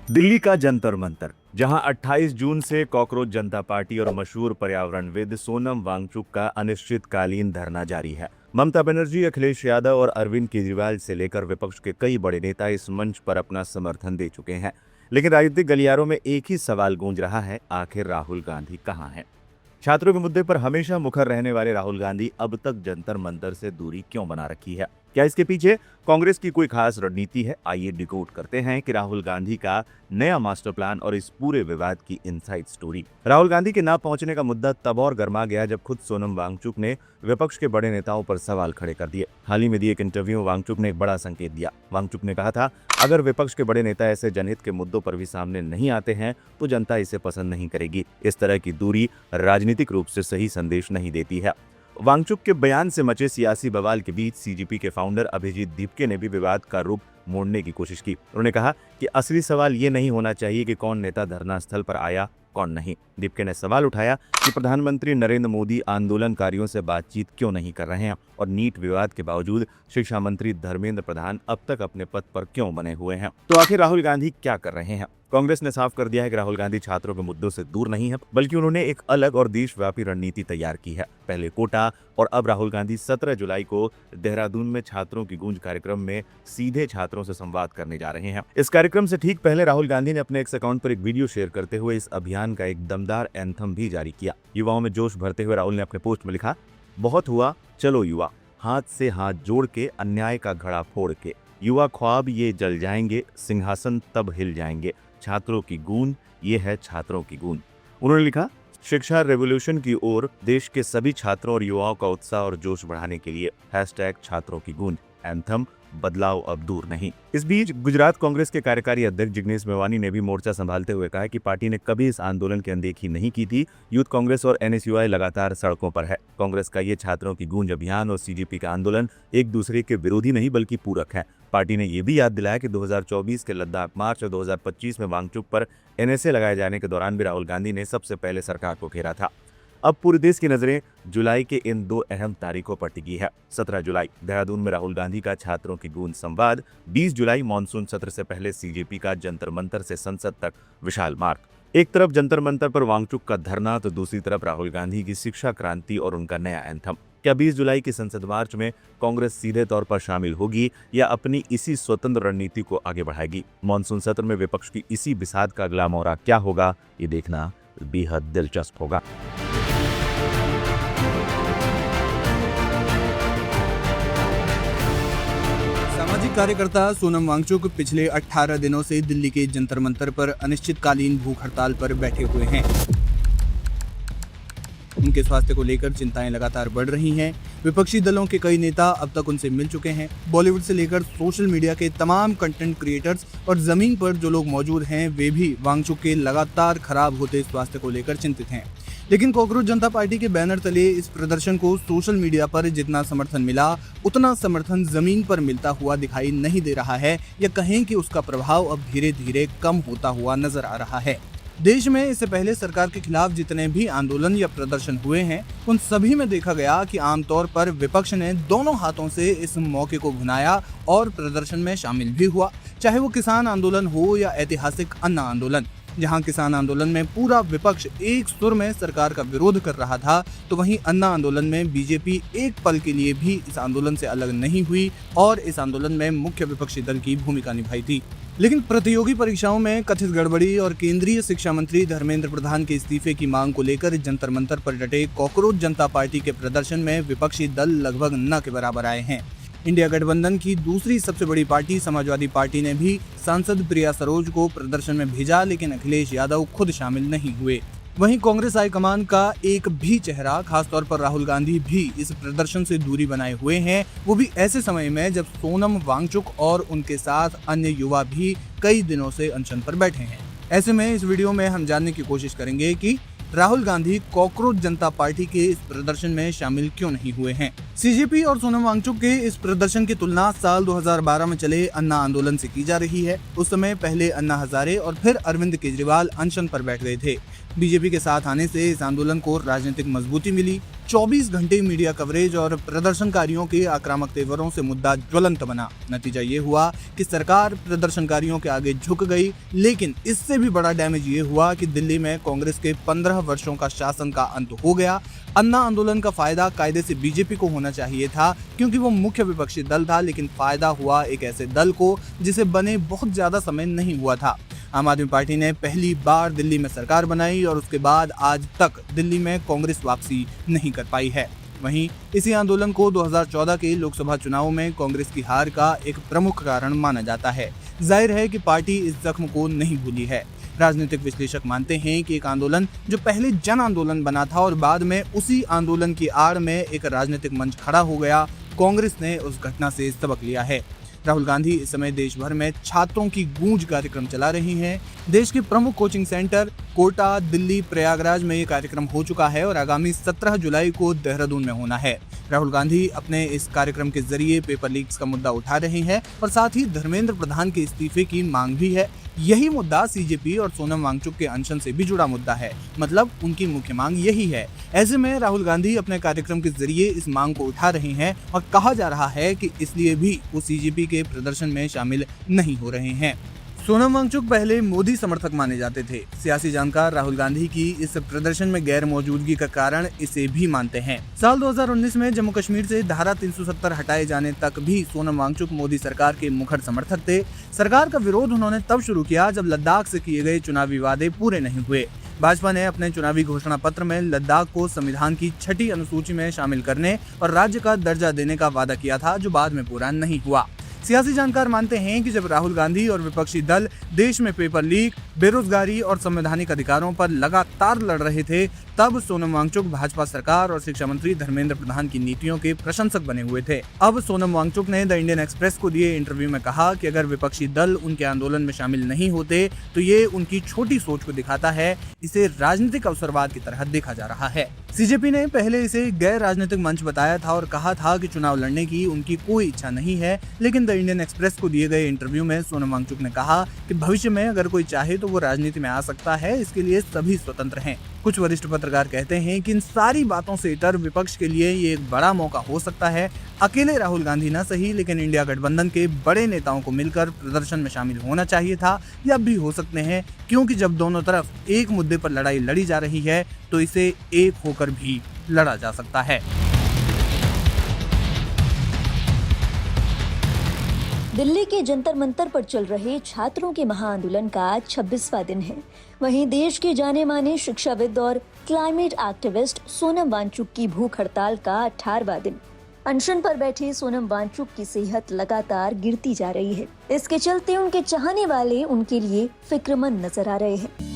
दिल्ली का जंतर मंतर, जहां 28 जून से कॉकरोच जनता पार्टी और मशहूर पर्यावरणविद सोनम वांगचुक का अनिश्चितकालीन धरना जारी है। ममता बनर्जी, अखिलेश यादव और अरविंद केजरीवाल से लेकर विपक्ष के कई बड़े नेता इस मंच पर अपना समर्थन दे चुके हैं, लेकिन राजनीतिक गलियारों में एक ही सवाल गूंज रहा है, आखिर राहुल गांधी कहां हैं? छात्रों के मुद्दे पर हमेशा मुखर रहने वाले राहुल गांधी अब तक जंतर मंतर से दूरी क्यों बना रखी है? क्या इसके पीछे कांग्रेस की कोई खास रणनीति है? आइए डिकोड करते हैं कि राहुल गांधी का नया मास्टर प्लान और इस पूरे विवाद की इनसाइड स्टोरी। राहुल गांधी के ना पहुंचने का मुद्दा तब और गर्मा गया जब खुद सोनम वांगचुक ने विपक्ष के बड़े नेताओं पर सवाल खड़े कर दिए। हाल ही में दिए एक इंटरव्यू में वांगचुक ने एक बड़ा संकेत दिया। वांगचुक ने कहा था, अगर विपक्ष के बड़े नेता ऐसे जनहित के मुद्दों पर भी सामने नहीं आते हैं तो जनता इसे पसंद नहीं करेगी। इस तरह की दूरी राजनीतिक रूप से सही संदेश नहीं देती है। वांगचुक के बयान से मचे सियासी बवाल के बीच सीजीपी के फाउंडर अभिजीत दीपके ने भी विवाद का रुख मोड़ने की कोशिश की। उन्होंने कहा कि असली सवाल ये नहीं होना चाहिए कि कौन नेता धरना स्थल पर आया, कौन नहीं। दीपके ने सवाल उठाया कि प्रधानमंत्री नरेंद्र मोदी आंदोलनकारियों से बातचीत क्यों नहीं कर रहे हैं और नीट विवाद के बावजूद शिक्षा मंत्री धर्मेंद्र प्रधान अब तक अपने पद पर क्यों बने हुए हैं। तो आखिर राहुल गांधी क्या कर रहे हैं? कांग्रेस ने साफ कर दिया है कि राहुल गांधी छात्रों के मुद्दों से दूर नहीं है, बल्कि उन्होंने एक अलग और देशव्यापी रणनीति तैयार की है। पहले कोटा और अब राहुल गांधी 17 जुलाई को देहरादून में छात्रों की गूंज कार्यक्रम में सीधे छात्रों से संवाद करने जा रहे हैं। इस कार्यक्रम से ठीक पहले राहुल गांधी ने अपने एक्स अकाउंट पर एक वीडियो शेयर करते हुए इस अभियान का एक दमदार एंथम भी जारी किया। युवाओं में जोश भरते हुए राहुल ने अपने पोस्ट में लिखा, बहुत हुआ, चलो युवा, हाथ से हाथ जोड़ के अन्याय का घड़ा फोड़ के, युवा ख्वाब ये जल जाएंगे, सिंहासन तब हिल जाएंगे, छात्रों की गूंज ये है छात्रों की गूंज। उन्होंने लिखा, शिक्षा रेवोल्यूशन की ओर देश के सभी छात्रों और युवाओं का उत्साह और जोश बढ़ाने के लिए #छात्रों की गूंज, एंथम, बदलाव अब दूर नहीं। इस बीच गुजरात कांग्रेस के कार्यकारी अध्यक्ष जिग्नेश मेवानी ने भी मोर्चा संभालते हुए कहा कि पार्टी ने कभी इस आंदोलन की अनदेखी नहीं की थी। यूथ कांग्रेस और NSUI लगातार सड़कों पर है। कांग्रेस का ये छात्रों की गूंज अभियान और सीजेपी का आंदोलन एक दूसरे के विरोधी नहीं बल्कि पूरक है। पार्टी ने यह भी याद दिलाया कि 2024 के लद्दाख मार्च और 2025 में वांगचुक पर NSA लगाए जाने के दौरान भी राहुल गांधी ने सबसे पहले सरकार को घेरा था। अब पूरे देश की नजरें जुलाई के इन दो अहम तारीखों पर टिकी है। 17 जुलाई देहरादून में राहुल गांधी का छात्रों की गूंज संवाद, 20 जुलाई मानसून सत्र से पहले सीजेपी का जंतर मंतर से संसद तक विशाल मार्ग। एक तरफ जंतर मंतर पर वांगचुक का धरना तो दूसरी तरफ राहुल गांधी की शिक्षा क्रांति और उनका नया एंथम। क्या 20 जुलाई की संसद मार्च में कांग्रेस सीधे तौर पर शामिल होगी या अपनी इसी स्वतंत्र रणनीति को आगे बढ़ाएगी? मानसून सत्र में विपक्ष की इसी बिसात का अगला मोहरा क्या होगा, ये देखना बेहद दिलचस्प होगा। सामाजिक कार्यकर्ता सोनम वांगचुक पिछले 18 दिनों से दिल्ली के जंतर मंतर पर अनिश्चितकालीन भूख हड़ताल पर बैठे हुए हैं। उनके स्वास्थ्य को लेकर चिंताएं लगातार बढ़ रही हैं। विपक्षी दलों के कई नेता अब तक उनसे मिल चुके हैं। बॉलीवुड से लेकर सोशल मीडिया के तमाम कंटेंट क्रिएटर्स और जमीन पर जो लोग मौजूद हैं वे भी वांगचुक के लगातार खराब होते स्वास्थ्य को लेकर चिंतित हैं। लेकिन कॉकरोच जनता पार्टी के बैनर तले इस प्रदर्शन को सोशल मीडिया पर जितना समर्थन मिला उतना समर्थन जमीन पर मिलता हुआ दिखाई नहीं दे रहा है, या कहें कि उसका प्रभाव अब धीरे धीरे कम होता हुआ नजर आ रहा है। देश में इससे पहले सरकार के खिलाफ जितने भी आंदोलन या प्रदर्शन हुए हैं उन सभी में देखा गया कि आमतौर पर विपक्ष ने दोनों हाथों से इस मौके को भुनाया और प्रदर्शन में शामिल भी हुआ, चाहे वो किसान आंदोलन हो या ऐतिहासिक अन्ना आंदोलन। जहां किसान आंदोलन में पूरा विपक्ष एक सुर में सरकार का विरोध कर रहा था, तो वहीं अन्ना आंदोलन में बीजेपी एक पल के लिए भी इस आंदोलन से अलग नहीं हुई और इस आंदोलन में मुख्य विपक्षी दल की भूमिका निभाई थी। लेकिन प्रतियोगी परीक्षाओं में कथित गड़बड़ी और केंद्रीय शिक्षा मंत्री धर्मेंद्र प्रधान के इस्तीफे की मांग को लेकर जंतर मंतर पर डटे कॉकरोच जनता पार्टी के प्रदर्शन में विपक्षी दल लगभग न के बराबर आए हैं। इंडिया गठबंधन की दूसरी सबसे बड़ी पार्टी समाजवादी पार्टी ने भी सांसद प्रिया सरोज को प्रदर्शन में भेजा, लेकिन अखिलेश यादव खुद शामिल नहीं हुए। वहीं कांग्रेस हाईकमान का एक भी चेहरा, खासतौर पर राहुल गांधी भी इस प्रदर्शन से दूरी बनाए हुए हैं, वो भी ऐसे समय में जब सोनम वांगचुक और उनके साथ अन्य युवा भी कई दिनों से अनशन पर बैठे हैं। ऐसे में इस वीडियो में हम जानने की कोशिश करेंगे कि राहुल गांधी कॉकरोच जनता पार्टी के इस प्रदर्शन में शामिल क्यों नहीं हुए हैं। सीजेपी और सोनम वांगचुक के इस प्रदर्शन की तुलना साल 2012 में चले अन्ना आंदोलन से की जा रही है। उस समय पहले अन्ना हजारे और फिर अरविंद केजरीवाल अनशन पर बैठ गए थे। बीजेपी के साथ आने से इस आंदोलन को राजनीतिक मजबूती मिली। 24 घंटे मीडिया कवरेज और प्रदर्शनकारियों के आक्रामक तेवरों से मुद्दा ज्वलंत बना। नतीजा ये हुआ कि सरकार प्रदर्शनकारियों के आगे झुक गई, लेकिन इससे भी बड़ा डैमेज ये हुआ कि दिल्ली में कांग्रेस के 15 वर्षों का शासन का अंत हो गया। अन्ना आंदोलन का फायदा कायदे से बीजेपी को होना चाहिए था, क्योंकि वो मुख्य विपक्षी दल था, लेकिन फायदा हुआ एक ऐसे दल को जिसे बने बहुत ज्यादा समय नहीं हुआ था। आम आदमी पार्टी ने पहली बार दिल्ली में सरकार बनाई और उसके बाद आज तक दिल्ली में कांग्रेस वापसी नहीं कर पाई है। वहीं इसी आंदोलन को 2014 के लोकसभा चुनाव में कांग्रेस की हार का एक प्रमुख कारण माना जाता है। जाहिर है कि पार्टी इस जख्म को नहीं भूली है। राजनीतिक विश्लेषक मानते हैं कि एक आंदोलन जो पहले जन आंदोलन बना था और बाद में उसी आंदोलन की आड़ में एक राजनीतिक मंच खड़ा हो गया, कांग्रेस ने उस घटना से सबक लिया है। राहुल गांधी इस समय देश भर में छात्रों की गूंज कार्यक्रम चला रही हैं। देश के प्रमुख कोचिंग सेंटर कोटा, दिल्ली, प्रयागराज में ये कार्यक्रम हो चुका है और आगामी 17 जुलाई को देहरादून में होना है। राहुल गांधी अपने इस कार्यक्रम के जरिए पेपर लीक्स का मुद्दा उठा रहे हैं और साथ ही धर्मेंद्र प्रधान के इस्तीफे की मांग भी है। यही मुद्दा सीजेपी और सोनम वांगचुक के अनशन से भी जुड़ा मुद्दा है, मतलब उनकी मुख्य मांग यही है। ऐसे में राहुल गांधी अपने कार्यक्रम के जरिए इस मांग को उठा रहे हैं और कहा जा रहा है कि इसलिए भी वो सीजेपी के प्रदर्शन में शामिल नहीं हो रहे हैं। सोनम वांगचुक पहले मोदी समर्थक माने जाते थे। सियासी जानकार राहुल गांधी की इस प्रदर्शन में गैर मौजूदगी का कारण इसे भी मानते हैं। साल 2019 में जम्मू कश्मीर से धारा 370 हटाए जाने तक भी सोनम वांगचुक मोदी सरकार के मुखर समर्थक थे। सरकार का विरोध उन्होंने तब शुरू किया जब लद्दाख से किए गए चुनावी वादे पूरे नहीं हुए। भाजपा ने अपने चुनावी घोषणा पत्र में लद्दाख को संविधान की 6ठी अनुसूची में शामिल करने और राज्य का दर्जा देने का वादा किया था, जो बाद में पूरा नहीं हुआ। सियासी जानकार मानते हैं कि जब राहुल गांधी और विपक्षी दल देश में पेपर लीक, बेरोजगारी और संवैधानिक अधिकारों पर लगातार लड़ रहे थे, तब सोनम वांगचुक भाजपा सरकार और शिक्षा मंत्री धर्मेंद्र प्रधान की नीतियों के प्रशंसक बने हुए थे। अब सोनम वांगचुक ने द इंडियन एक्सप्रेस को दिए इंटरव्यू में कहा कि अगर विपक्षी दल उनके आंदोलन में शामिल नहीं होते तो ये उनकी छोटी सोच को दिखाता है। इसे राजनीतिक अवसरवाद की तरह देखा जा रहा है। सीजेपी ने पहले इसे गैर राजनीतिक मंच बताया था और कहा था कि चुनाव लड़ने की उनकी कोई इच्छा नहीं है, लेकिन द इंडियन एक्सप्रेस को दिए गए इंटरव्यू में सोनम वांगचुक ने कहा कि भविष्य में अगर कोई चाहे तो वो राजनीति में आ सकता है, इसके लिए सभी स्वतंत्र हैं। कुछ वरिष्ठ पत्रकार कहते हैं कि इन सारी बातों से इतर विपक्ष के लिए ये एक बड़ा मौका हो सकता है। अकेले राहुल गांधी न सही, लेकिन इंडिया गठबंधन के बड़े नेताओं को मिलकर प्रदर्शन में शामिल होना चाहिए था, या भी हो सकते हैं, क्योंकि जब दोनों तरफ एक मुद्दे पर लड़ाई लड़ी जा रही है तो इसे एक होकर भी लड़ा जा सकता है। दिल्ली के जंतर मंतर पर चल रहे छात्रों के महाआंदोलन का आज 26वां दिन है। वहीं देश के जाने माने शिक्षाविद और क्लाइमेट एक्टिविस्ट सोनम वांगचुक की भूख हड़ताल का 18वां दिन। अनशन पर बैठे सोनम वांगचुक की सेहत लगातार गिरती जा रही है। इसके चलते उनके चाहने वाले उनके लिए फिक्रमंद नजर आ रहे हैं।